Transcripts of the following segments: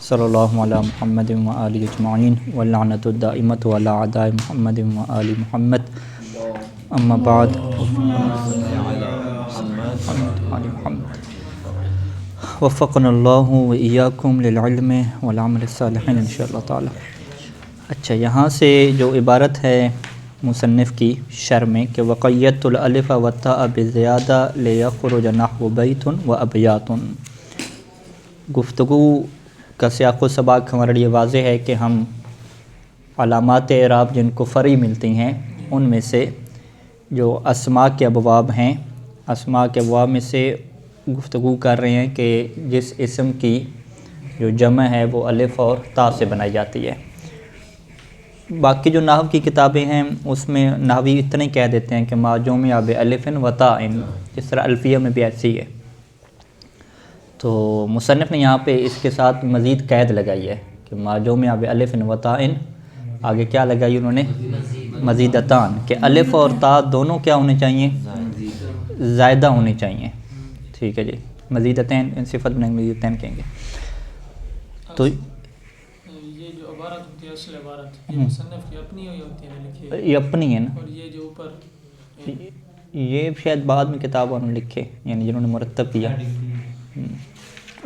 صلی اللہ علیہ محمد و آلہ اجمعین واللعنۃ الدائمۃ علی اعداء محمد و آل محمد اما بعد وفقنا اللہ و ایاکم للعلم والعمل الصالح انشاءاللہ تعالی۔ اچھا، یہاں سے جو عبارت ہے مصنف کی شرح میں کہ وقیدت الالف والتاء بزیادہ لیخرج نحو بیت و ابیات، گفتگو کا سیاق و سباق ہمارے لیے واضح ہے کہ ہم علامات اعراب جن کو فرعی ملتی ہیں ان میں سے جو اسماء کے ابواب ہیں، اسماء کے ابواب میں سے گفتگو کر رہے ہیں کہ جس اسم کی جو جمع ہے وہ الف اور تا سے بنائی جاتی ہے۔ باقی جو نحو کی کتابیں ہیں اس میں نحوی اتنے کہہ دیتے ہیں کہ ما جمع بالف و تاء، جس طرح الفیہ میں بھی ایسی ہے۔ تو مصنف نے یہاں پہ اس کے ساتھ مزید قید لگائی ہے کہ ما جمع بالف و تاء، آگے کیا لگائی انہوں نے؟ مزیدتان، کہ الف اور تا دونوں کیا ہونے چاہیے؟ زائدہ ہونے چاہیے۔ ٹھیک ہے جی، مزیدتین ان صفت بنائیں گے، مزیدتین کہیں گے۔ تو یہ جو عبارت ہوتی ہے اصل عبارت یہ مصنف کی اپنی ہوئی ہوتی ہے لکھی ہے، یہ اپنی ہے نا، اور یہ جو اوپر یہ شاید بعد میں کتابوں نے لکھے، یعنی جنہوں نے مرتب کیا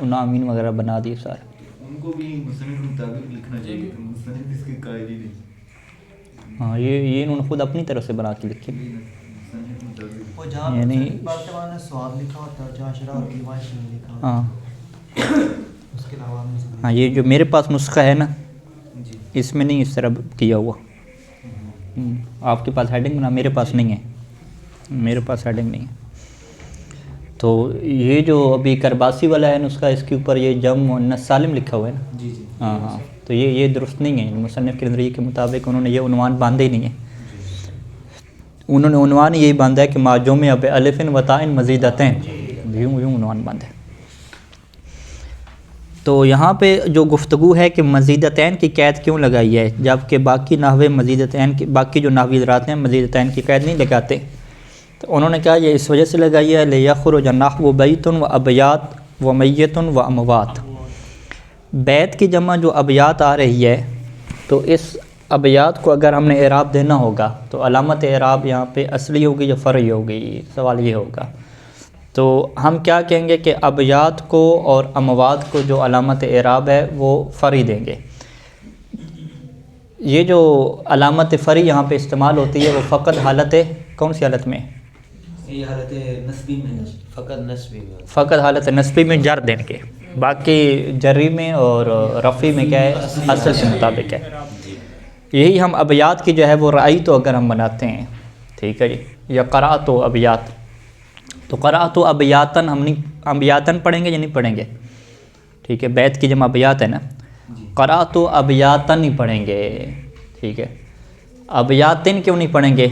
انہوں امین وغیرہ بنا دیے سارے، ان کو بھی مصنف کے مطابق لکھنا چاہیے، مصنف اس کے قائل ہی نہیں۔ ہاں، یہ انہوں نے خود اپنی طرف سے بنا کے لکھے، وہ جہاں یعنی مرتبہ نے سواد لکھا ہوتا ہے جہاں شرح اور روایت نہیں لکھا ہوتا، ہاں اس کے علاوہ ہاں، یہ جو میرے پاس نسخہ ہے نا جی اس میں نہیں اس طرح کیا ہوا۔ آپ کے پاس ہیڈنگ بنا، میرے پاس نہیں ہے، میرے پاس ہیڈنگ نہیں ہے۔ تو یہ جو ابھی کرباسی والا ہے نسخہ، اس کے اوپر یہ جم مؤنث سالم لکھا ہوا ہے نا، جی جی ہاں ہاں، تو یہ درست نہیں ہے، مصنف کے نظریے کے مطابق انہوں نے یہ عنوان باندھے ہی نہیں ہے، انہوں نے عنوان یہی باندھا ہے کہ ما جمع بالف و تاء مزیدتین، یوں عنوان باندھا ہے۔ تو یہاں پہ جو گفتگو ہے کہ مزیدتین کی قید کیوں لگائی ہے جبکہ باقی نحوے مزیدتین کی، باقی جو نحوی حضرات ہیں مزیدتین کی قید نہیں لگاتے، تو انہوں نے کہا یہ اس وجہ سے لگائی ہے لیخرج نحو بیت و ابیات و میت و اموات۔ بیت کی جمع جو ابیات آ رہی ہے، تو اس ابیات کو اگر ہم نے اعراب دینا ہوگا تو علامت اعراب یہاں پہ اصلی ہوگی یا فرعی ہوگی، سوال یہ ہوگا۔ تو ہم کیا کہیں گے کہ ابیات کو اور اموات کو جو علامت اعراب ہے وہ فرعی دیں گے۔ یہ جو علامت فرعی یہاں پہ استعمال ہوتی ہے وہ فقط حالت، کون سی حالت میں؟ یہ حالت نسبی میں، فقط نسبی میں، فقط حالت نسبی میں جر دیں گے، باقی جری میں اور رفعی میں کیا ہے؟ اصل کے مطابق ہے۔ یہی ہم ابیات کی جو ہے وہ رأیت اگر ہم بناتے ہیں، ٹھیک ہے جی، یا قرأت ابیات، تو قرأت ابیاتن ہم نہیں ابیاتن پڑھیں گے یا نہیں پڑھیں گے؟ ٹھیک ہے، بیت کی جمع ابیات ہے نا، قرأت ابیاتن ہی پڑھیں گے، ٹھیک ہے۔ ابیاتن کیوں نہیں پڑھیں گے؟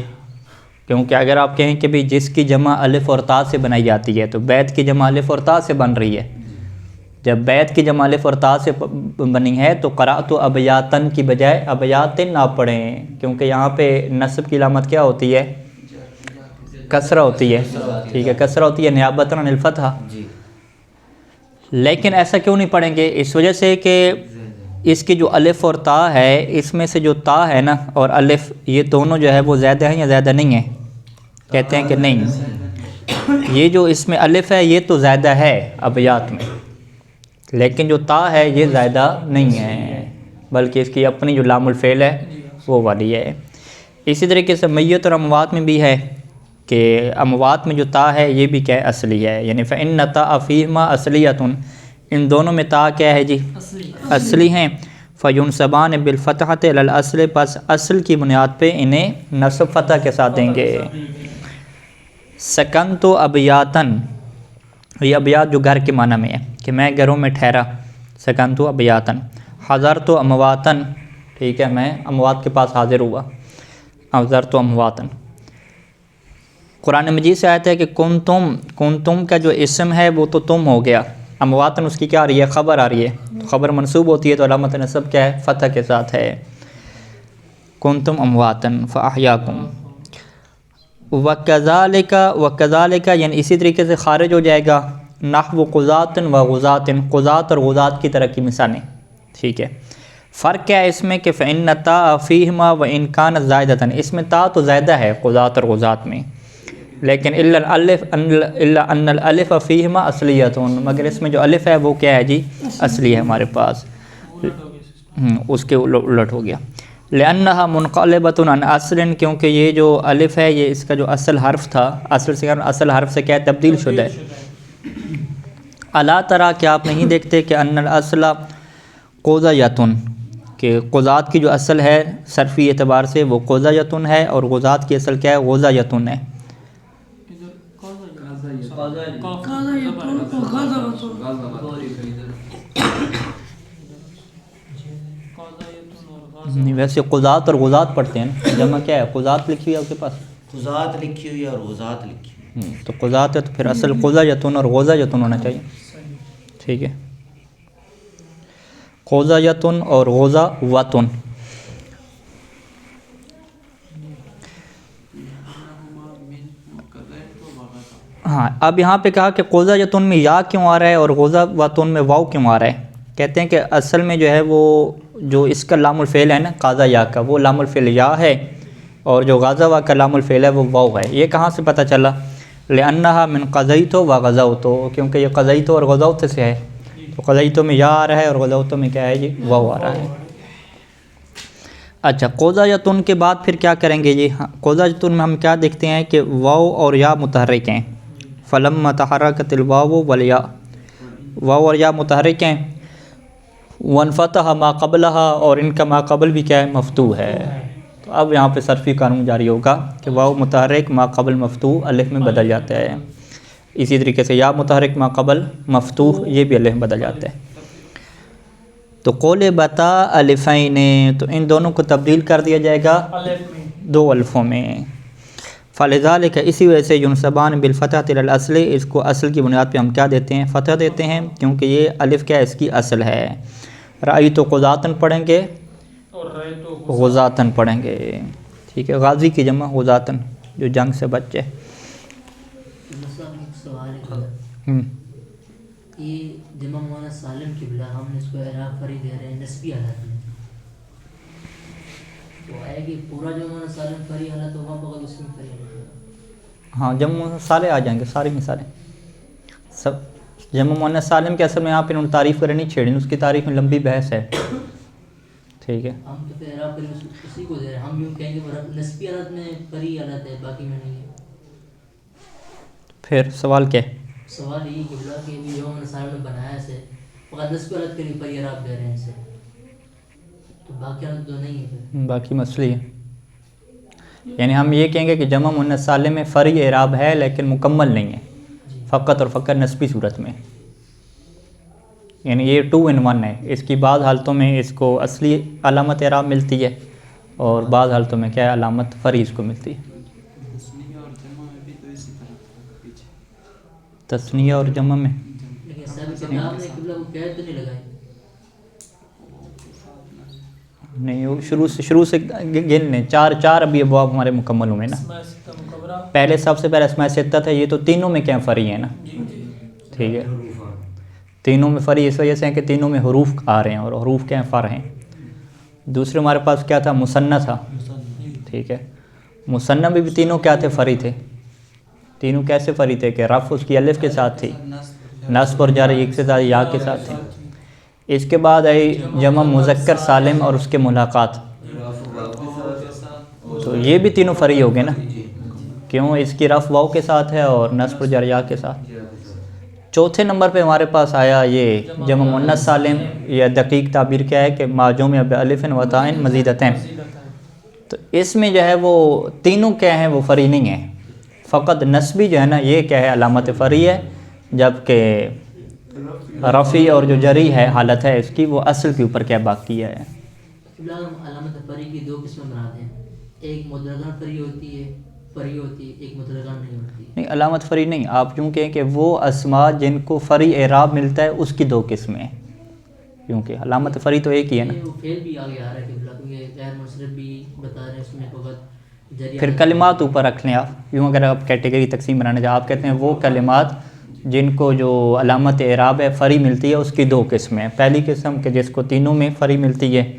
کیونکہ اگر آپ کہیں کہ بھی جس کی جمع الف اور تا سے بنائی جاتی ہے، تو بیت کی جمع الف اور تا سے بن رہی ہے، جب بیت کی جمع الف اور تا سے بنی ہے تو قرأت ابیاتن کی بجائے ابیاتن نہ پڑھیں، کیونکہ یہاں پہ نصب کی علامت کیا ہوتی ہے؟ کسرہ ہوتی ہے، ٹھیک ہے، کسرہ ہوتی ہے نیابۃ عن الفتحہ۔ لیکن ایسا کیوں نہیں پڑھیں گے؟ اس وجہ سے کہ اس کی جو الف اور تا ہے، اس میں سے جو تا ہے نا اور الف، یہ دونوں جو ہے وہ زیادہ ہیں یا زیادہ نہیں ہیں؟ کہتے ہیں کہ نہیں، یہ جو اس میں الف ہے یہ تو زیادہ ہے ابیات میں، لیکن جو تا ہے یہ زیادہ نہیں ہے، بلکہ اس کی اپنی جو لام الفعل ہے وہ والی ہے۔ اسی طریقے سے میت اور اموات میں بھی ہے کہ اموات میں جو تا ہے یہ بھی کیا ہے؟ اصلی ہے، یعنی فإن تاء فیہما اصلیۃ، ان دونوں میں تا کیا ہے جی؟ اصلی ہیں۔ فینصبان بالفتحۃ علی الاصل، پس اصل کی بنیاد پہ انہیں نصب فتح کے ساتھ دیں گے۔ سکنت ابیاتن، یہ ابیات جو گھر کے معنی میں ہے کہ میں گھروں میں ٹھہرا، سکنت ابیاتن۔ حضرت امواتن، ٹھیک ہے، میں اموات کے پاس حاضر ہوا، حضرت امواتن۔ قرآن مجید سے آیت ہے کہ کنتم کا جو اسم ہے وہ تو تم ہو گیا، امواتن اس کی کیا آ رہی ہے؟ خبر آ رہی ہے، خبر منصوب ہوتی ہے تو علامت نصب کیا ہے؟ فتح کے ساتھ ہے۔ کنتم امواتن فاحیاکم، وکذالک یعنی اسی طریقے سے خارج ہو جائے گا نحو قضاتن و غزاتن، قضات اور غزات کی طرح کی مثالیں، ٹھیک ہے. فرق کیا ہے اس میں کہ فإن تا فیہما و ان کانت زائدۃ، اس میں تا تو زائدہ ہے قضات اور غزات میں، لیکن الا ان الالف فیہما اصلیۃ، مگر اس میں جو الف ہے وہ کیا ہے جی اصلی ہے ہمارے پاس، اس کے الٹ ہو گیا. لأنها منقلبۃ عن اصل، کیونکہ یہ جو الف ہے یہ اس کا جو اصل حرف تھا، اصل حرف سے کیا ہے تبدیل شدہ ہے. الا ترى، کہ آپ نہیں دیکھتے کہ ان الاصل قضیۃ، کہ قضات کی جو اصل ہے صرفی اعتبار سے وہ قضیۃ ہے، اور غزات کی اصل کیا ہے غزیۃ ہے. نہیں ویسے قضات اور غزات پڑھتے ہیں نا، جمع کیا ہے قضات لکھی ہوئی ہے آپ کے پاس، قضات لکھی ہوئی ہے اور غزات لکھی ہوئی تو قضات ہے تو پھر اصل قضیۃ اور غزیۃ ہونا چاہیے. ٹھیک ہے، قضیۃ اور غزوۃ. ہاں اب یہاں پہ کہا کہ قضیۃ میں یا کیوں آ رہا ہے اور غزوۃ میں واو کیوں آ رہا ہے. کہتے ہیں کہ اصل میں جو ہے وہ جو اس کا لام الفعل ہے نا قاضا یا کا، وہ لام الفعل یا ہے، اور جو غزوہ کا لام الفعل ہے وہ واو ہے. یہ کہاں سے پتہ چلا؟ لأنها من قضیت و غزوت، کیونکہ یہ قضیت اور غزوت سے ہے، تو قضیت میں یا آ رہا ہے اور غزوت میں کیا ہے جی واو آ رہا ہے. اچھا قضیۃ کے بعد پھر کیا کریں گے جی؟ قضیۃ میں ہم کیا دیکھتے ہیں کہ واو اور یا متحرک ہیں. فلما تحرکت الواو والیا، واو اور یا متحرک ہیں. وانفتح ما قبلہا، اور ان کا ما قبل بھی کیا ہے مفتوح ہے. تو اب یہاں پہ صرفی قانون جاری ہوگا کہ واو متحرک ما قبل مفتوح الف میں بدل جاتا ہے. اسی طریقے سے یا متحرک ما قبل مفتوح یہ بھی الف میں بدل جاتا ہے. تو قول بتا الفین، تو ان دونوں کو تبدیل کر دیا جائے گا دو الفوں میں. فلذالک، اسی وجہ سے ینصبان بالفتحۃ علی الاصل، اس کو اصل کی بنیاد پہ ہم کیا دیتے ہیں فتح دیتے ہیں، کیونکہ یہ الف کیا ہے اس کی اصل ہے. رأیت قضاتن پڑھیں گے اور غزاتن پڑھیں گے. ٹھیک ہے، غازی کی جمع غزاتن جو جنگ سے بچ جائے. یہ جمع مؤنث سالم کی بلا ہم نے اس کو اعراب فری دے رہے ہیں نسبی حالت میں، تو آئے گی پورا جمع مؤنث سالم فری حالت ہوگا بغیر اس میں فری حالت. ہاں جمع سارے آ جائیں گے، سارے مثالیں سب. جمع مؤنث سالم کے اصل میں یہاں پہ انہوں نے تعریف کریں نہیں چھیڑی، اس کی تعریف میں لمبی بحث ہے. ٹھیک ہے، ہم تو پھر اعراب فری اسی کو دے رہے ہیں، ہم یوں کہیں گے نسبی حالت میں فری حالت ہے باقی میں نہیں ہے. پھر سوال کیا ہے؟ سوال یہ کہ بلا کہ بھی جمع مؤنث سالم نے بنایا سے فقط نسبی حالت کے لیے فری اعراب دے رہے ہیں اسے، تو باقی حالت تو نہیں ہے پھر باقی مسئلہ ہے. یعنی ہم یہ کہیں گے کہ جمع مؤنث سالم میں فری اعراب ہے لیکن مکمل نہیں ہے، فقط اور فقط نسبی صورت میں. یعنی یہ 2 in 1 ہے. اس کی بعض حالتوں میں اس کو اصلی علامت اعراب ملتی ہے اور بعض حالتوں میں کیا ہے علامت فری اس کو ملتی ہے. تثنیہ اور جمع میں لیکن صاحب کتاب نے قبلہ کو قید تو نہیں لگائی. نہیں، وہ شروع سے گن لیں. 4 ابھی ابواب ہمارے مکمل ہوئے نا. پہلے سب سے پہلے اسماء ستہ تھا، یہ تو تینوں میں کیا فری ہیں نا. ٹھیک ہے، تینوں میں فری اس وجہ سے ہیں کہ تینوں میں حروف آ رہے ہیں اور حروف کیا ہیں فر ہیں. دوسرے ہمارے پاس کیا تھا مثنیٰ تھا. ٹھیک ہے، مثنیٰ میں بھی تینوں کیا تھے فری تھے. تینوں کیسے فری تھے کہ رفع اس کی الف کے ساتھ تھی، نصب اور جر ایک سے زیادہ یا کے ساتھ تھی. اس کے بعد آئی جمع مذکر سالم اور اس کے ملاقات، تو یہ بھی تینوں فری ہو گئے نا. کیوں؟ اس کی رفع واو کے ساتھ ہے اور نصب جر یا کے ساتھ. چوتھے نمبر پہ ہمارے پاس آیا یہ جمع مؤنث سالم، یا دقیق تعبیر کیا ہے کہ ما جمع بالف و تاء مزیدتین. تو اس میں جو ہے وہ تینوں کیا ہیں وہ فری نہیں ہیں، فقط نسبی جو ہے نا یہ کیا ہے علامت فری ہے، جبکہ رفعی اور جو جری ہے حالت ہے اس کی وہ اصل کے اوپر کیا باقی ہے. علامت فری کی 2 قسمیں بناتے ہیں، ایک مدرجہ فری ہوتی ہے، ایک مدرجہ نہیں ہوتی. نہیں، علامت فری نہیں، آپ یوں کہیں کہ وہ اسماء جن کو فری اعراب ملتا ہے اس کی 2 قسمیں ہیں، کیونکہ علامت فری تو ایک ہی ہے نا. وہ فعل بھی آگے آ رہا ہے کہ کیونکہ غیر منصرف بھی بتا رہے ہیں اس میں فقط جری. پھر کلمات اوپر رکھ لیں آپ. یوں اگر آپ کیٹیگری تقسیم بنانے جائیں، آپ کہتے ہیں وہ کلمات جن کو جو علامت اعراب ہے فری ملتی ہے اس کی دو قسمیں ہیں. پہلی قسم کہ جس کو تینوں میں فری ملتی ہے,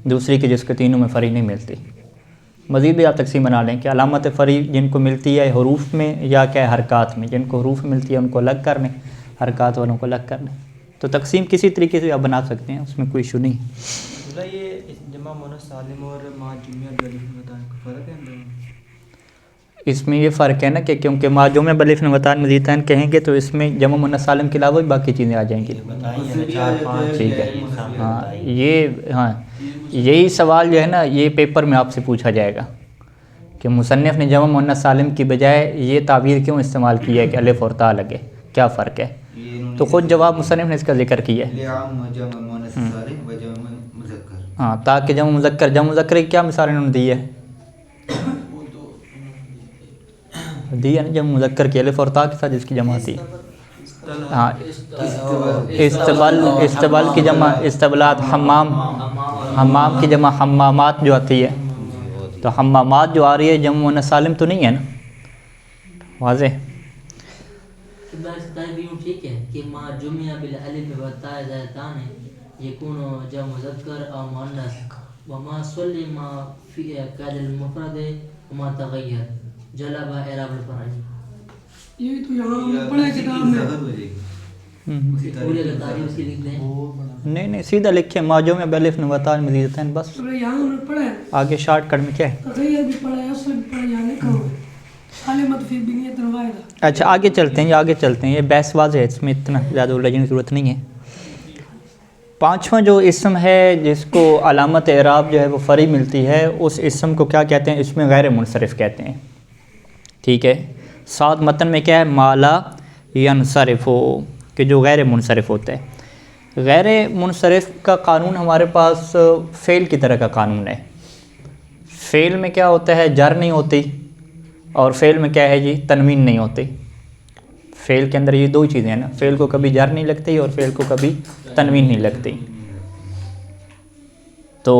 دوسری کہ جس کو تینوں میں فری نہیں ملتی. مزید بھی آپ تقسیم بنا لیں کہ علامت فری جن کو ملتی ہے حروف میں یا کیا حرکات میں. جن کو حروف ملتی ہے ان کو الگ کر لیں, حرکات والوں کو الگ کر لیں. تو تقسیم کسی طریقے سے آپ بنا سکتے ہیں, اس میں کوئی ایشو نہیں. یہ جمع مؤنث سالم اور ما جمع بالف بتائیں فرق ہے ان دونوں؟ اس میں یہ فرق ہے نا کہ کیونکہ ما جمع بالف وتان مزیدین کہیں گے تو اس میں جمع مؤنث سالم کے علاوہ بھی باقی چیزیں آ جائیں گی. ٹھیک ہے, ہاں یہی سوال جو ہے نا یہ پیپر میں آپ سے پوچھا جائے گا کہ مصنف نے جمع مؤنث سالم کی بجائے یہ تعبیر کیوں استعمال کی ہے کہ الف اور تا لگے, کیا فرق ہے. تو خود جواب مصنف نے اس کا ذکر کیا ہے. ہاں, تاکہ جمع مذکر کی کیا مثال انہوں نے دی ہے, دی ہے نا جمع مذکر کی الف اور تا کے ساتھ جس کی جمع تھی. ہاں, استبل کی جمع استبلات, حمام کی جمع حمامات جو آتی ہے. تو حمامات جو آ رہی ہے جمع مؤنث سالم تو نہیں ہے نا, واضح. ٹھیک ہے کہ ما جمع بالالف والتاء زائدتان یکون جمع مذکر او مؤنث وما سلم فی قید المفرد وما تغیر جلب اعراب الفرع. یہ تو یہاں پڑھا کتاب میں پورے کا تعریف اس کی لکھ دیں. نہیں سیدھا لکھیں ما جمع بالالف والتاء مزیدتان بس. یہاں انہوں نے پڑھا ہے, آگے شارٹ کٹ میں کیا ہے, تغیر بھی پڑھا ہے, اصل بھی پڑھا ہے, یہاں لکھا ہوا ہے علامت فی بنیت الواحدہ. اچھا آگے چلتے ہیں, یہ بحث واضح ہے, اس میں اتنا زیادہ الجھنے کی ضرورت نہیں ہے. پانچواں جو اسم ہے جس کو علامت اعراب جو ہے وہ فری ملتی ہے, اس اسم کو کیا کہتے ہیں, اس میں غیر منصرف کہتے ہیں. ٹھیک ہے, ساتھ متن میں کیا ہے, مالا ینصرف ہو, کہ جو غیر منصرف ہوتا ہے. غیر منصرف کا قانون ہمارے پاس فعل کی طرح کا قانون ہے. فعل میں کیا ہوتا ہے, جر نہیں ہوتی, اور فعل میں کیا ہے جی, تنوین نہیں ہوتی. فعل کے اندر یہ دو چیزیں ہیں نا, فعل کو کبھی جر نہیں لگتی اور فعل کو کبھی تنوین نہیں لگتی. تو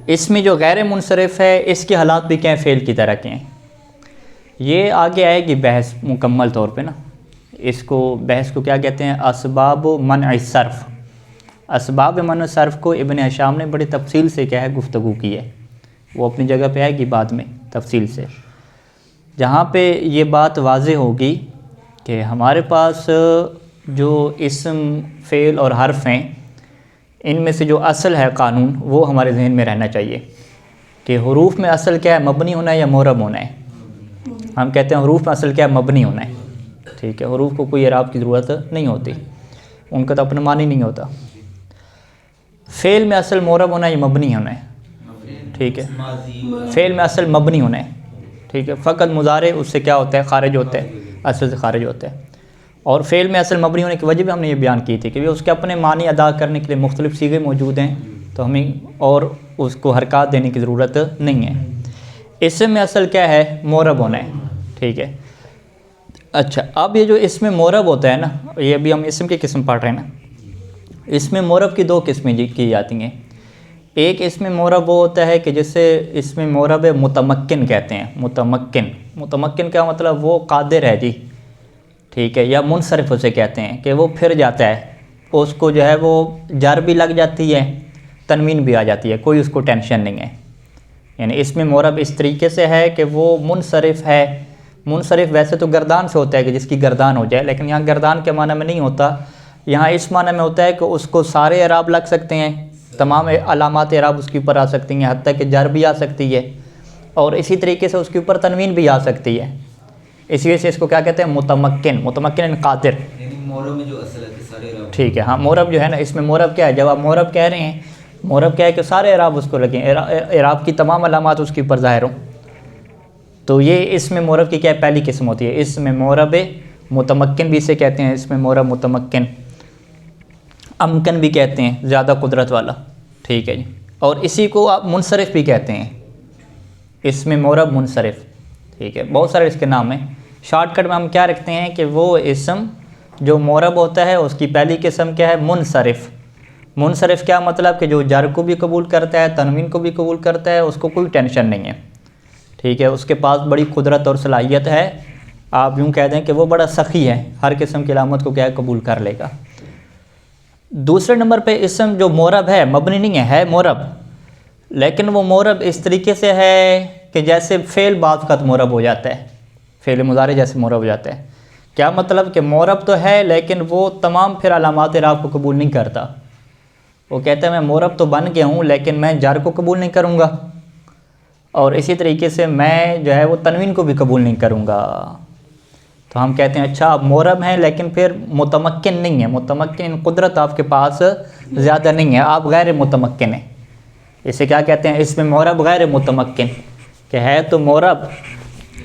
اس میں جو غیر منصرف ہے اس کے حالات بھی کیا ہیں, فعل کی طرح کے ہیں. یہ آگے آئے گی بحث مکمل طور پہ نا. اس کو بحث کو کیا کہتے ہیں, اسباب منع الصرف. اسباب منع الصرف کو ابن ہشام نے بڑی تفصیل سے کیا ہے گفتگو کی ہے, وہ اپنی جگہ پہ آئے گی بعد میں تفصیل سے, جہاں پہ یہ بات واضح ہوگی کہ ہمارے پاس جو اسم فعل اور حرف ہیں ان میں سے جو اصل ہے قانون وہ ہمارے ذہن میں رہنا چاہیے کہ حروف میں اصل کیا ہے, مبنی ہونا ہے یا معرب ہونا ہے. ہم کہتے ہیں حروف میں اصل کیا ہے, مبنی ہونا ہے. ٹھیک ہے, حروف کو کوئی اعراب کی ضرورت نہیں ہوتی, ان کا تو اپنا معنی نہیں ہوتا. فعل میں اصل معرب ہونا ہے یا مبنی ہونا ہے. ٹھیک ہے, فعل میں اصل مبنی ہونا ہے. ٹھیک ہے, فقط مضارع اس سے کیا ہوتا ہے, خارج ہوتا ہے, اصل سے خارج ہوتا ہے. اور فعل میں اصل مبنی ہونے کی وجہ بھی ہم نے یہ بیان کی تھی کہ اس کے اپنے معنی ادا کرنے کے لیے مختلف صیغے موجود ہیں, تو ہمیں اور اس کو حرکات دینے کی ضرورت نہیں ہے. اسم میں اصل کیا ہے, معرب ہونا ہے. ٹھیک ہے, اچھا اب یہ جو اسم معرب ہوتا ہے نا, یہ ابھی ہم اسم کی قسم پڑھ رہے ہیں نا. اس میں معرب کی دو قسمیں کی جاتی ہیں. ایک اسم معرب وہ ہوتا ہے کہ جسے اسم معرب متمکن کہتے ہیں. متمکن کا مطلب وہ قادر ہے جی. ٹھیک ہے, یا منصرف اسے کہتے ہیں کہ وہ پھر جاتا ہے, اس کو جو ہے وہ جر بھی لگ جاتی ہے, تنوین بھی آ جاتی ہے, کوئی اس کو ٹینشن نہیں ہے. یعنی اسم معرب اس طریقے سے ہے کہ وہ منصرف ہے. منصرف ویسے تو گردان سے ہوتا ہے کہ جس کی گردان ہو جائے, لیکن یہاں گردان کے معنی میں نہیں ہوتا, یہاں اس معنی میں ہوتا ہے کہ اس کو سارے اعراب لگ سکتے ہیں, تمام علامات اعراب اس کے اوپر آ سکتی ہیں, حتیٰ کہ جر بھی آ سکتی ہے, اور اسی طریقے سے اس کے اوپر تنوین بھی آ سکتی ہے. اسی وجہ سے اس کو کیا کہتے ہیں, متمکن قادر. یعنی معرب میں جو اصل ہے کہ سارے اعراب. ٹھیک ہے, ہاں معرب جو ہے نا, اس میں معرب کیا ہے, جب آپ معرب کہہ رہے ہیں, معرب کیا ہے کہ سارے اعراب اس کو لگیں, اعراب کی تمام علامات اس کے اوپر ظاہر ہوں. تو یہ اس میں معرب کی کیا ہے, پہلی قسم ہوتی ہے. اس میں معرب متمکن بھی اسے کہتے ہیں, اس میں معرب متمکن, امکن بھی کہتے ہیں, زیادہ قدرت والا. ٹھیک ہے جی, اور اسی کو آپ منصرف بھی کہتے ہیں, اس میں معرب منصرف. ٹھیک ہے, بہت سارے اس کے نام ہیں. شارٹ کٹ میں ہم کیا رکھتے ہیں کہ وہ اسم جو معرب ہوتا ہے اس کی پہلی قسم کیا ہے, منصرف. منصرف کیا مطلب کہ جو جر کو بھی قبول کرتا ہے, تنوین کو بھی قبول کرتا ہے, اس کو کوئی ٹینشن نہیں ہے. ٹھیک ہے, اس کے پاس بڑی قدرت اور صلاحیت ہے آپ یوں کہہ دیں کہ وہ بڑا سخی ہے، ہر قسم کی علامت کو کیا ہے قبول کر لے گا۔ دوسرے نمبر پہ اسم جو معرب ہے، مبنی نہیں ہے معرب، لیکن وہ معرب اس طریقے سے ہے کہ جیسے فعل بعض وقت معرب ہو جاتا ہے، فعل مضارع جیسے معرب ہو جاتا ہے۔ کیا مطلب کہ معرب تو ہے لیکن وہ تمام پھر علامات اعراب کو قبول نہیں کرتا۔ وہ کہتا ہے میں معرب تو بن گیا ہوں لیکن میں جر کو قبول نہیں کروں گا، اور اسی طریقے سے میں جو ہے وہ تنوین کو بھی قبول نہیں کروں گا۔ تو ہم کہتے ہیں اچھا آپ معرب ہیں لیکن پھر متمکن نہیں ہیں، متمکن قدرت آپ کے پاس زیادہ نہیں ہے، آپ غیر متمکن ہیں۔ اسے کیا کہتے ہیں؟ اس میں معرب غیر متمکن، کہ ہے تو معرب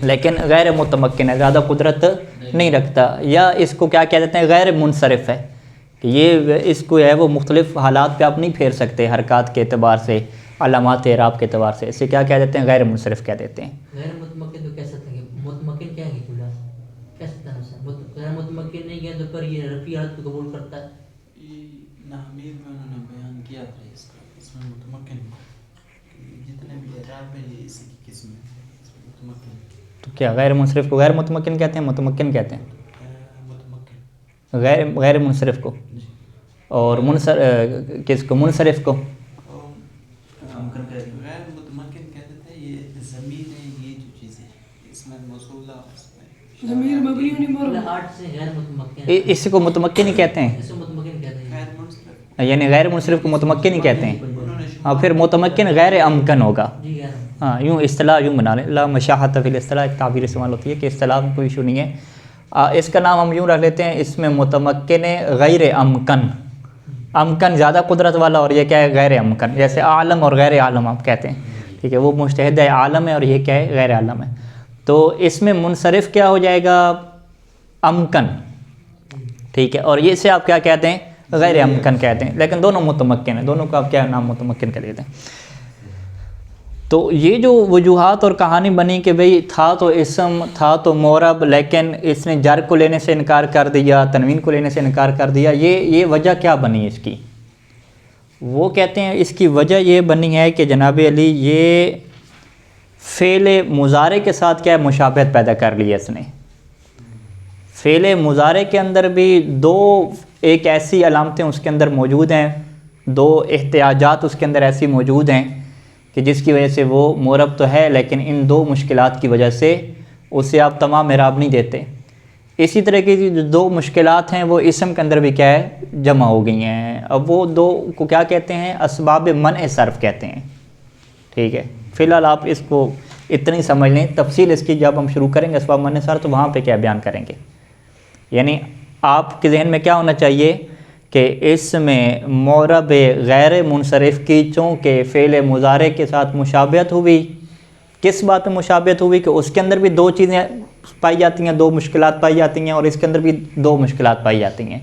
لیکن غیر متمکن ہے، زیادہ قدرت نہیں رکھتا، یا اس کو کیا کہہ دیتے ہیں؟ غیر منصرف ہے، کہ یہ اس کو ہے وہ مختلف حالات پہ آپ نہیں پھیر سکتے حرکات کے اعتبار سے، علامات اعراب کے اعتبار سے، اسے کیا کہہ دیتے ہیں؟ غیر منصرف کہہ دیتے ہیں۔ غیر متمکن تو کہہ سکتے ہیں کہ متمکن کیا ہے کھلا کہہ سکتے ہیں اسے غیر متمکن نہیں ہے تو پر یہ رفیع حالت کو قبول کرتا ہے۔ نحوی میں انہوں نے بیان کیا تھا اس میں متمکن جتنے بھی اعراب ہیں یہ اسی کی قسم ہے، اس میں متمکن۔ تو کیا غیر منصرف کو غیر متمکن کہتے ہیں، متمکن کہتے ہیں؟ متمکن غیر منصرف کو، اور کس کو؟ منصرف کو غیر متمکن کہتے تھے یہ ضمیر ہے، یہ جو چیزیں اس میں موصولہ اس میں ضمیر مبنی نہیں مربوط، آٹھ سے غیر متمکن، اس کو متمکن ہی کہتے ہیں، اس کو متمکن کہتے ہیں۔ غیر منصرف یعنی غیر منصرف کو متمکن ہی کہتے ہیں، اور پھر متمکن غیر امکن ہوگا۔ جی غیر ہاں یوں اصطلاح یوں بنا لیں، لا مشاحت فی الاصطلاح ایک تعبیر استعمال ہوتی ہے کہ اصطلاح میں کوئی ایشو نہیں ہے۔ اس کا نام ہم یوں رکھ لیتے ہیں، اس میں متمکن غیر امکن، امکن زیادہ قدرت والا اور یہ کیا ہے؟ غیر امکن، جیسے عالم اور غیر عالم آپ کہتے ہیں، ٹھیک ہے، وہ مجتہد ہے عالم ہے اور یہ کیا ہے؟ غیر عالم ہے۔ تو اس میں منصرف کیا ہو جائے گا؟ امکن، ٹھیک ہے، اور یہ سے آپ کیا کہتے ہیں؟ غیر امکن کہتے ہیں، لیکن دونوں متمکن ہیں، دونوں کا آپ کیا نام متمکن کر دیتے ہیں۔ تو یہ جو وجوہات اور کہانی بنی کہ بھئی تھا تو اسم، تھا تو معرب، لیکن اس نے جر کو لینے سے انکار کر دیا، تنوین کو لینے سے انکار کر دیا، یہ وجہ کیا بنی اس کی؟ وہ کہتے ہیں اس کی وجہ یہ بنی ہے کہ جناب علی یہ فعل مضارع کے ساتھ کیا ہے؟ مشابہت پیدا کر لی ہے اس نے۔ فعل مضارع کے اندر بھی دو ایک ایسی علامتیں اس کے اندر موجود ہیں، دو احتیاجات اس کے اندر ایسی موجود ہیں کہ جس کی وجہ سے وہ معرب تو ہے لیکن ان دو مشکلات کی وجہ سے اسے آپ تمام اعراب نہیں دیتے۔ اسی طرح کی جو دو مشکلات ہیں وہ اسم کے اندر بھی کیا ہے؟ جمع ہو گئی ہیں۔ اب وہ دو کو کیا کہتے ہیں؟ اسباب منع صرف کہتے ہیں، ٹھیک ہے۔ فی الحال آپ اس کو اتنی سمجھ لیں، تفصیل اس کی جب ہم شروع کریں گے اسباب منع صرف تو وہاں پہ کیا بیان کریں گے۔ یعنی آپ کے ذہن میں کیا ہونا چاہیے کہ اس میں معرب غیر منصرف کی چونکہ فعل مضارع کے ساتھ مشابہت ہوئی، کس بات میں مشابہت ہوئی؟ کہ اس کے اندر بھی دو چیزیں پائی جاتی ہیں، دو مشکلات پائی جاتی ہیں، اور اس کے اندر بھی دو مشکلات پائی جاتی ہیں۔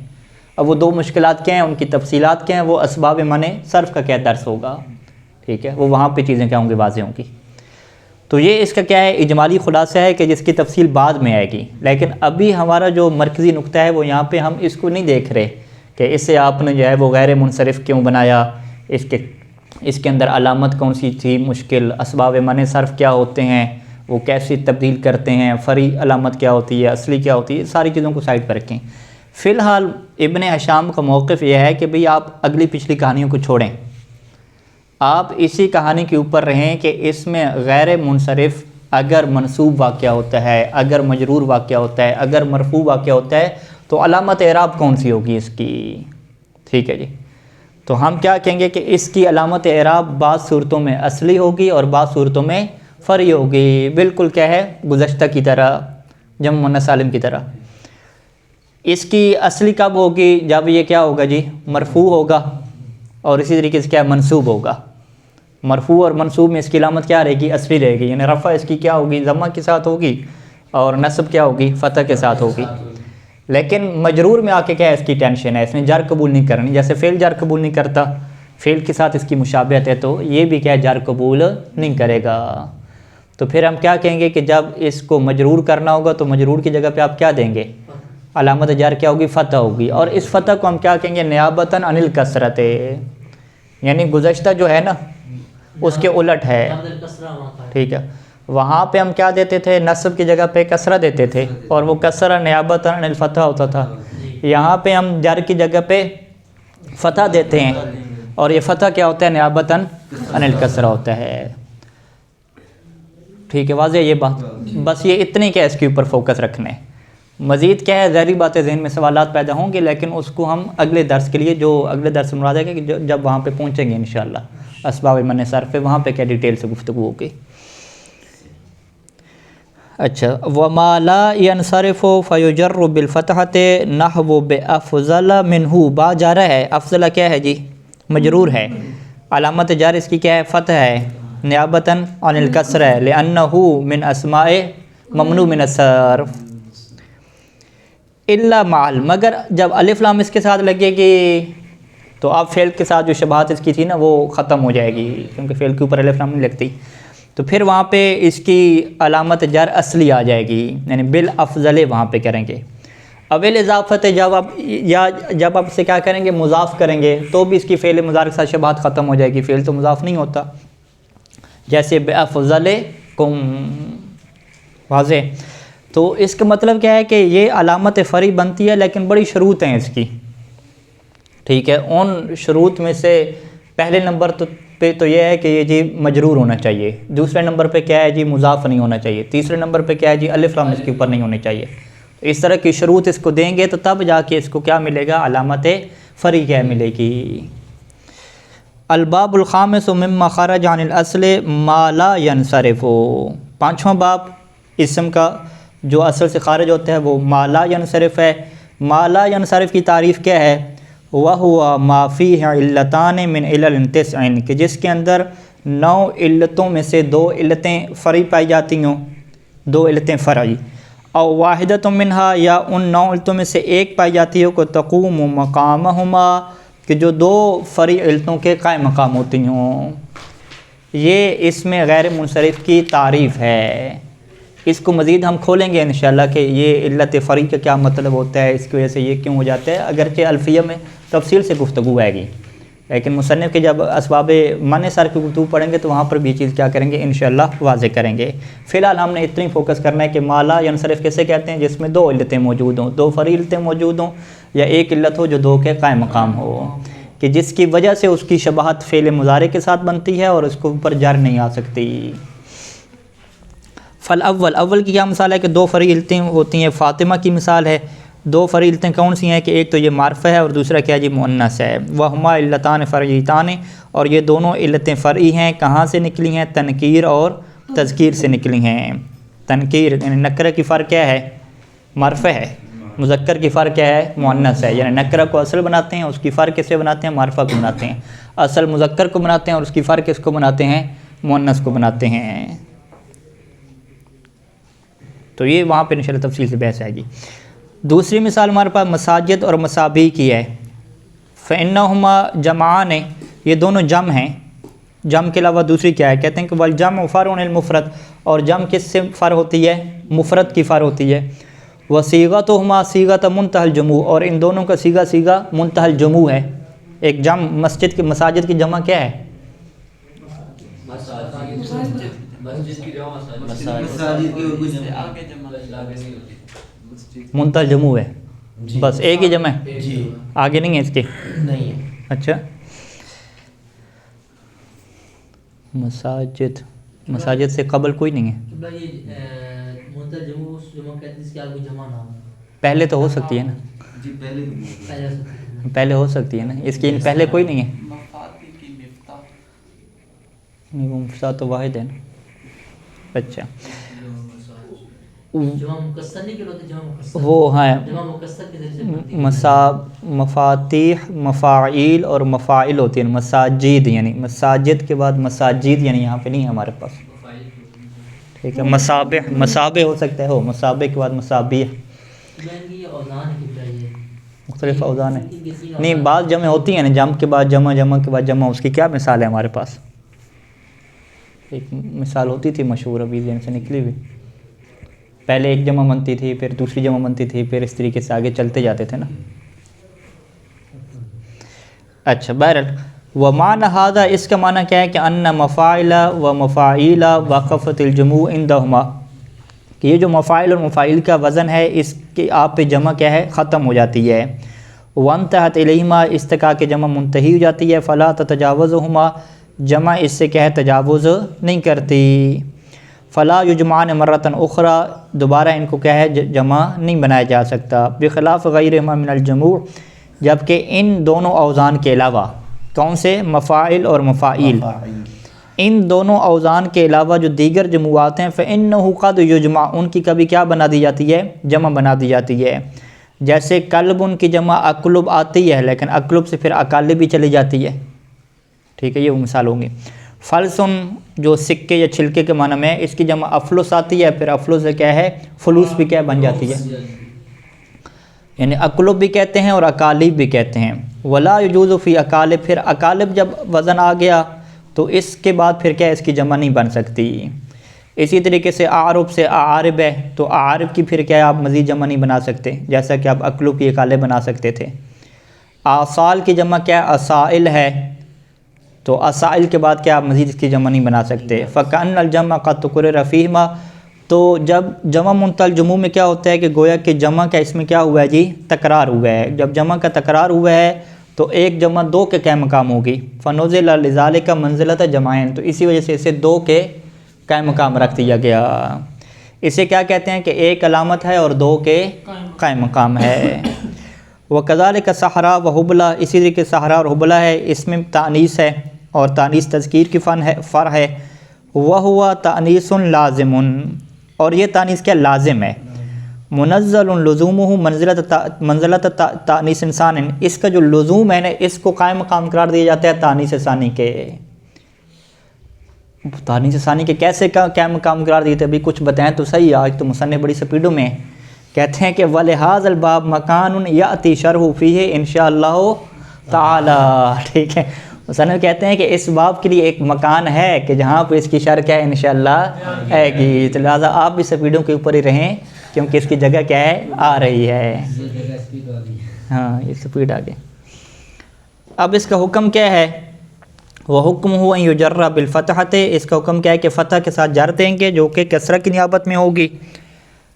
اب وہ دو مشکلات کیا ہیں؟ ان کی تفصیلات کیا ہیں؟ وہ اسباب منع صرف کا کیا درس ہوگا، ٹھیک ہے، وہ وہاں پہ چیزیں کیا ہوں گی؟ واضح ہوں گی۔ تو یہ اس کا کیا ہے؟ اجمالی خلاصہ ہے کہ جس کی تفصیل بعد میں آئے گی، لیکن ابھی ہمارا جو مرکزی نقطہ ہے وہ یہاں پہ ہم اس کو نہیں دیکھ رہے کہ اس سے آپ نے جو ہے وہ غیر منصرف کیوں بنایا، اس کے اندر علامت کون سی تھی مشکل، اسباب منع صرف کیا ہوتے ہیں، وہ کیسی تبدیل کرتے ہیں، فرعی علامت کیا ہوتی ہے، اصلی کیا ہوتی ہے، ساری چیزوں کو سائڈ پر رکھیں۔ فی الحال ابن ہشام کا موقف یہ ہے کہ بھئی آپ اگلی پچھلی کہانیوں کو چھوڑیں، آپ اسی کہانی کے اوپر رہیں کہ اس میں غیر منصرف اگر منصوب واقعہ ہوتا ہے، اگر مجرور واقعہ ہوتا ہے، اگر مرفوع واقعہ ہوتا ہے تو علامت اعراب کون سی ہوگی اس کی، ٹھیک ہے جی۔ تو ہم کیا کہیں گے کہ اس کی علامت اعراب بعض صورتوں میں اصلی ہوگی اور بعض صورتوں میں فرعی ہوگی، بالکل کیا ہے؟ گزشتہ کی طرح، جمع مؤنث سالم کی طرح۔ اس کی اصلی کب ہوگی؟ جب یہ کیا ہوگا جی؟ مرفوع ہوگا، اور اسی طریقے سے کیا منصوب ہوگا۔ مرفوع اور منصوب میں اس کی علامت کیا رہے گی؟ اصلی رہے گی، یعنی رفع اس کی کیا ہوگی؟ ضمہ کے ساتھ ہوگی، اور نصب کیا ہوگی؟ فتح کے ساتھ ہوگی۔ لیکن مجرور میں آ کے کیا ہے؟ اس کی ٹینشن ہے، اس نے جر قبول نہیں کرنی، جیسے فعل جر قبول نہیں کرتا، فعل کے ساتھ اس کی مشابہت ہے تو یہ بھی کیا جر قبول نہیں کرے گا۔ تو پھر ہم کیا کہیں گے کہ جب اس کو مجرور کرنا ہوگا تو مجرور کی جگہ پہ آپ کیا دیں گے؟ علامت جر کیا ہوگی؟ فتح ہوگی، اور اس فتح کو ہم کیا کہیں گے؟ نیابتاً عن الکسرت، یعنی گزشتہ جو ہے نا اس کے الٹ ہے، ٹھیک ہے، وہاں پہ ہم کیا دیتے تھے؟ نصب کی جگہ پہ کسرہ دیتے تھے اور وہ کسرہ نیابۃ عن الفتح ہوتا تھا. یہاں پہ ہم جر کی جگہ پہ فتح دیتے ہیں اور یہ فتح کیا ہوتا ہے؟ نیابۃ عن الکسرہ ہوتا ہے. ٹھیک ہے، واضح یہ بات؟ بس یہ اتنی کیا اس کے اوپر فوکس رکھنے. مزید کیا ہے، ظاہری بات ہے ذہن میں سوالات پیدا ہوں گے، لیکن اس کو ہم اگلے درس کے لیے، جو اگلے درس سے مراد ہے کہ جب وہاں پہ پہنچیں گے انشاءاللہ اسباب من صرف، وہاں پہ کیا ڈیٹیل سے گفتگو ہوگی. اچھا، وما لا ينصرف فيجر بالفتحة نحو بأفضل منه، با جا رہا ہے، افضل کیا ہے جی؟ مجرور ہے، علامت جار اس کی کیا ہے؟ فتح ہے، نیابتاً عن الکسر ہے، لأنه من اسماء ممنوع من الصرف. الا معل، مگر جب الف لام اس کے ساتھ لگے گی تو اب فعل کے ساتھ جو شباہت اس کی تھی نا وہ ختم ہو جائے گی، کیونکہ فعل کے اوپر الف لام نہیں لگتی. تو پھر وہاں پہ اس کی علامت جر اصلی آ جائے گی، یعنی بالافضل وہاں پہ کریں گے. اول اضافت جب آپ اسے کیا کریں گے؟ مضاف کریں گے تو بھی اس کی فعل مضارع کے ساتھ شباہت ختم ہو جائے گی، فعل تو مضاف نہیں ہوتا. جیسے بافضلکم، واضح؟ تو اس کا مطلب کیا ہے کہ یہ علامت فرعی بنتی ہے، لیکن بڑی شروط ہیں اس کی. ٹھیک ہے، ان شروط میں سے پہلے نمبر پہ تو یہ ہے کہ یہ جی مجرور ہونا چاہیے، دوسرے نمبر پہ کیا ہے جی؟ مضاف نہیں ہونا چاہیے، تیسرے نمبر پہ کیا ہے جی؟ الف لام اس کے اوپر نہیں ہونے چاہیے. اس طرح کی شروط اس کو دیں گے تو تب جا کے اس کو کیا ملے گا؟ علامت فرعی کیا ملے گی. الباب الخامس مما خرج عن الاصل ما لا ينصرف، پانچواں باب اسم کا جو اصل سے خارج ہوتا ہے وہ ما لا ينصرف ہے. ما لا ينصرف کی تعریف کیا ہے؟ وَهُوَ مَا فِيهِ عِلَّتَانِ مِنْ عِلَلٍ تِسْعٍ، کہ جس کے اندر 9 علتوں میں سے 2 علتیں فرعی پائی جاتی ہوں، 2 علتیں فرعی. او واحدۃ منہا، یا ان 9 علتوں میں سے ایک پائی جاتی ہو کو تقوم مقامہما، کہ جو 2 فرعی علتوں کے قائم مقام ہوتی ہوں. یہ اس میں غیر منصرف کی تعریف ہے. اس کو مزید ہم کھولیں گے انشاءاللہ کہ یہ علت فرعی کا کیا مطلب ہوتا ہے، اس کی وجہ سے یہ کیوں ہو جاتا ہے. اگرچہ الفیہ میں تفصیل سے گفتگو آئے گی، لیکن مصنف کے جب اسباب من صرف کی گفتگو پڑھیں گے تو وہاں پر بھی چیز کیا کریں گے انشاءاللہ واضح کریں گے. فی الحال ہم نے اتنی فوکس کرنا ہے کہ ما لا ينصرف کیسے کہتے ہیں؟ جس میں 2 علتیں موجود ہوں، 2 فرعی علتیں موجود ہوں، یا ایک علت ہو جو 2 کے قائم مقام ہو، کہ جس کی وجہ سے اس کی شباہت فعل مضارع کے ساتھ بنتی ہے اور اس کو اوپر جر نہیں آ سکتی. فالاول، اول کی کیا مثال ہے کہ 2 فرعی علتیں ہوتی ہیں. فاطمہ کی مثال ہے. 2 فرعی علتیں کون سی ہیں کہ ایک تو یہ معرفہ ہے اور دوسرا کیا جی؟ مؤنث ہے. وہما علتان فرعیتان، اور یہ دونوں علتیں فرعی ہیں. کہاں سے نکلی ہیں؟ تنکیر اور تذکیر سے نکلی ہیں. تنکیر یعنی نکرہ کی فرق کیا ہے؟ معرفہ ہے. مذکر کی فرق کیا ہے؟ مؤنث ہے. یعنی نکرہ کو اصل بناتے ہیں، اس کی فرق کس سے بناتے ہیں؟ معرفہ کو بناتے ہیں. اصل مذکر کو بناتے ہیں اور اس کی فرق کس کو بناتے ہیں؟ مؤنث کو بناتے ہیں. تو یہ وہاں پہ انشاءاللہ تفصیل سے بحث آئے گی. دوسری مثال ہمارے پاس مساجد اور مصابیح کی ہے. فإنہما جمعان، یہ دونوں جم ہیں. جم کے علاوہ دوسری کیا ہے؟ کہتے ہیں کہ والجمع فرع عن المفرد، اور جم کس سے فرع ہوتی ہے؟ مفرد کی فرع ہوتی ہے. وصیغتہما صیغۃ منتہى الجموع، اور ان دونوں کا صیغہ منتہى الجموع ہے. ایک جم مساجد کی جمع کیا ہے؟ منتہى الجموع ہے. بس ایک ہی جمع ہے، آگے نہیں ہے اس کے؟ نہیں. اچھا، مساجد سے قبل کوئی نہیں ہے. پہلے تو ہو سکتی ہے نا، پہلے ہو سکتی ہے نا، اس کی پہلے کوئی نہیں ہے. مفتاح تو واحد ہے نا. اچھا، وہ ہیں مفاتیح، مفاعیل اور مفاعل ہوتی ہیں. مساجد یعنی مساجد کے بعد مساجد یعنی یہاں پہ نہیں ہے ہمارے پاس. ٹھیک ہے، مصابیح ہو سکتا ہے، ہو مصابیح کے بعد مصابیح. مختلف اوزان ہیں. نہیں، بعض جمع ہوتی ہیں نا، جم کے بعد جمع، جمع کے بعد جمع. اس کی کیا مثال ہے ہمارے پاس؟ ایک مثال ہوتی تھی مشہور، ابھی ذہن سے نکلی ہوئی. پہلے ایک جمع بنتی تھی، پھر دوسری جمع بنتی تھی، پھر اس طریقے سے آگے چلتے جاتے تھے نا. اچھا، بہرحال ومعنی ھذا، اس کا معنی کیا ہے کہ ان مفاعل و مفاعیل وقفت الجموع عندہما، کہ یہ جو مفاعل اور مفاعیل کا وزن ہے اس کی آپ پہ جمع کیا ہے ختم ہو جاتی ہے. وانتہت الیہما، استقاء کے جمع منتہی ہو جاتی ہے. فلا تتجاوزہما، جمع اس سے کیا ہے تجاوز نہیں کرتی. فلا یجمعان مرتن اخرى، دوبارہ ان کو کیا ہے جمع نہیں بنایا جا سکتا. بخلاف غیرہما من الجموع، جبکہ ان دونوں اوزان کے علاوہ، کون سے؟ مفاعل اور مفاعیل، ان دونوں اوزان کے علاوہ جو دیگر جموعات ہیں فإنہ قد یجمع، ان کی کبھی کیا بنا دی جاتی ہے؟ جمع بنا دی جاتی ہے. جیسے کلب ان کی جمع اکلب آتی ہے، لیکن اکلب سے پھر اکالب بھی چلی جاتی ہے. ٹھیک ہے، یہ مثال ہوں گی. فلسن جو سکے یا چھلکے کے معنی میں، اس کی جمع افلس آتی ہے، پھر افلس سے کیا ہے فلوس بھی کیا بن جاتی ہے، یعنی اکلب بھی کہتے ہیں اور اکالب بھی کہتے ہیں. ولا یجوز فی اکالب، پھر اکالب جب وزن آ گیا تو اس کے بعد پھر کیا اس کی جمع نہیں بن سکتی. اسی طریقے سے اعرب سے اعارب ہے، تو اعارب کی پھر کیا آپ مزید جمع نہیں بنا سکتے، جیسا کہ آپ اکلب کی اکالب بنا سکتے تھے. آصال کی جمع کیا اسائل ہے، تو اسائل کے بعد کیا آپ مزید اس کی جمع نہیں بنا سکتے. فکأن الجمع قد تکرر فیہما، تو جب جمع منتہی الجموع میں کیا ہوتا ہے کہ گویا کہ جمع کا اس میں کیا ہوا ہے جی تکرار ہوا ہے. جب جمع کا تکرار ہوا ہے تو ایک جمع دو کے کیا مقام ہوگی؟ فنزل لذالک منزلۃ جمعین، تو اسی وجہ سے اسے دو کے کیا مقام رکھ دیا گیا. اسے کیا کہتے ہیں کہ ایک علامت ہے اور دو کے قائم مقام ہے. وکذالک صحرا و حبلہ، اسی طریقے صحرا اور حبلہ ہے، اس میں تانیث ہے اور تانیث تذکیر کی فر ہے. وہو تانیث لازم، اور یہ تانیث کیا لازم ہے. منزل لزومہ منزلۃ تانیث انسان، اس کا جو لزوم ہے نا اس کو قائم مقام قرار دیا جاتا ہے تانیث ثانی کے. تانیث ثانی کے کیسے کیا مقام قرار دیتے؟ ابھی کچھ بتائیں تو صحیح، آج تو مصنف بڑی سپیڈوں میں کہتے ہیں کہ وَلِهَذَا الْبَابِ مَكَانٌ يَأْتِي شَرْحُ فِيهِ انشاءاللہ تعالی. ٹھیک ہے، مصنف کہتے ہیں کہ اس باب کے لیے ایک مکان ہے کہ جہاں پہ اس کی شرح کیا ہے انشاءاللہ ہے گی. تو لہٰذا آپ بھی سپیڈوں کے اوپر ہی رہیں کیونکہ اس کی جگہ کیا ہے آ رہی ہے. ہاں یہ سپیڈ آگے. اب اس کا حکم کیا ہے؟ وَحُكْمُهُ أَن يُجَرَّ بِالْفَتْحَةِ، اس کا حکم کیا ہے کہ فتح کے ساتھ جر دیں گے جو کہ کسرہ کی نیابت میں ہوگی.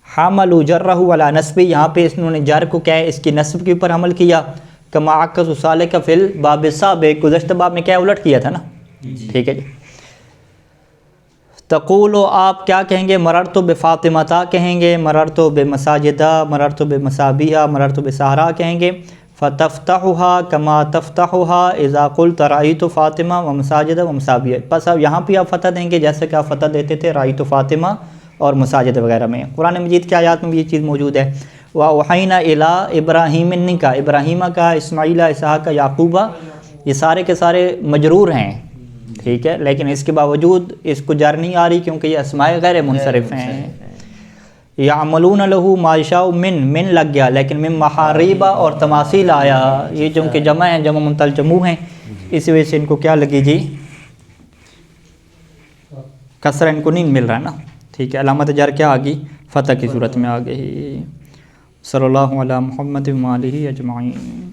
حَمَلُوا جَرَّهُ عَلَى نَصْبِ، یہاں پہ انہوں نے جر کو کیا ہے اس کی نصب کے اوپر حمل کیا. کما عکس ذالک فی الباب السابق، گزشتہ باب میں کیا الٹ کیا تھا نا. ٹھیک ہے جی. تقول، آپ کیا کہیں گے؟ مررت بفاطمہ کہیں گے، مررت بمساجدہ، مررت بمصابیح، مررت بسہرا کہیں گے. فتفتحها کما تفتحها اذا قلت رأیت فاطمہ ومساجد ومصابیح. بس اب یہاں پہ آپ فتح دیں گے جیسے کہ آپ فتح دیتے تھے رأیت فاطمہ اور مساجد وغیرہ میں. قرآن مجید کی آیات میں بھی یہ چیز موجود ہے. وَأَوْحَيْنَا إِلَىٰ إِبْرَاهِيمَ کا، ابراہیمہ کا، اسماعیل، اسحاق، یعقوبہ، یہ سارے کے سارے مجرور ہیں. ٹھیک ہے، لیکن اس کے باوجود اس کو جر نہیں آ رہی کیونکہ یہ اسماء غیر منصرف ہیں. یعملون لہو ما یشاء، من لگ گیا لیکن من محاریبہ اور تماثیل آیا. یہ چونکہ جمع ہیں، جمع منتہی الجموع ہیں، اسی وجہ سے ان کو کیا لگی جی کسرہ ان کو نہیں مل رہا ہے نا. ٹھیک ہے، علامت جر کیا آ گئی؟ فتح کی صورت میں آ گئی. صلی اللہ علی محمد و آلہ اجمعین.